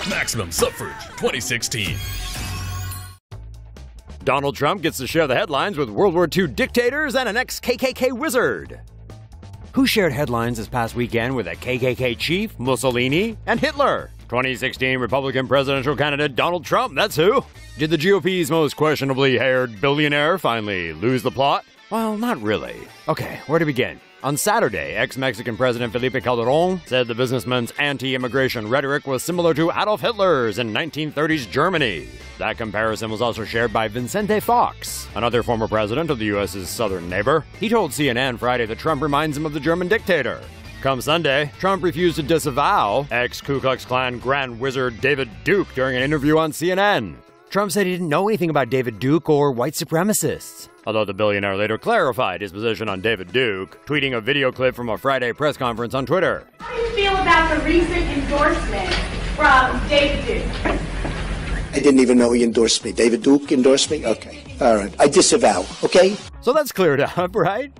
Maximum Suffrage 2016. Donald Trump gets to share the headlines with World War II dictators and an ex-KKK wizard. Who shared headlines this past weekend with a KKK chief, Mussolini, and Hitler? 2016 Republican presidential candidate Donald Trump, that's who. Did the GOP's most questionably haired billionaire finally lose the plot? Well, not really. Okay, where to begin? On Saturday, ex-Mexican President Felipe Calderon said the businessman's anti-immigration rhetoric was similar to Adolf Hitler's in 1930s Germany. That comparison was also shared by Vincente Fox, another former president of the U.S.'s southern neighbor. He told CNN Friday that Trump reminds him of the German dictator. Come Sunday, Trump refused to disavow ex-Ku Klux Klan Grand Wizard David Duke during an interview on CNN. Trump said he didn't know anything about David Duke or white supremacists. Although the billionaire later clarified his position on David Duke, tweeting a video clip from a Friday press conference on Twitter. How do you feel about the recent endorsement from David Duke? I didn't even know he endorsed me. David Duke endorsed me? Okay. All right. I disavow, okay? So that's cleared up, right?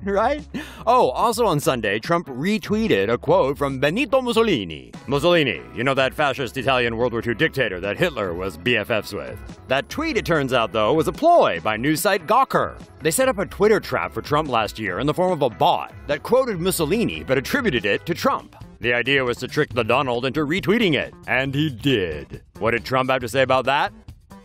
Oh, also on Sunday, Trump retweeted a quote from Benito Mussolini. Mussolini, you know that fascist Italian World War II dictator that Hitler was BFFs with. That tweet, it turns out, though, was a ploy by news site Gawker. They set up a Twitter trap for Trump last year in the form of a bot that quoted Mussolini but attributed it to Trump. The idea was to trick the Donald into retweeting it, and he did. What did Trump have to say about that?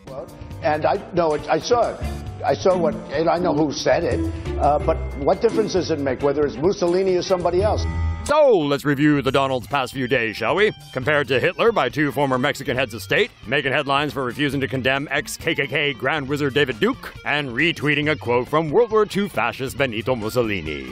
Well, and I saw it. I saw what, and I know who said it, but what difference does it make, whether it's Mussolini or somebody else? So, let's review the Donald's past few days, shall we? Compared to Hitler by two former Mexican heads of state, making headlines for refusing to condemn ex-KKK Grand Wizard David Duke, and retweeting a quote from World War II fascist Benito Mussolini.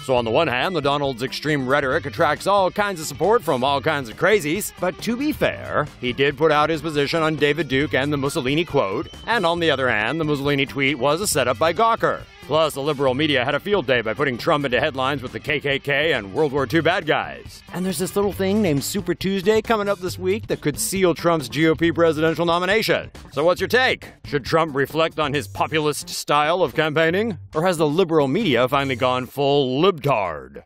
So on the one hand, the Donald's extreme rhetoric attracts all kinds of support from all kinds of crazies, but to be fair, he did put out his position on David Duke and the Mussolini quote, and on the other hand, the Mussolini tweet was a setup by Gawker. Plus, the liberal media had a field day by putting Trump into headlines with the KKK and World War II bad guys. And there's this little thing named Super Tuesday coming up this week that could seal Trump's GOP presidential nomination. So what's your take? Should Trump reflect on his populist style of campaigning? Or has the liberal media finally gone full libtard?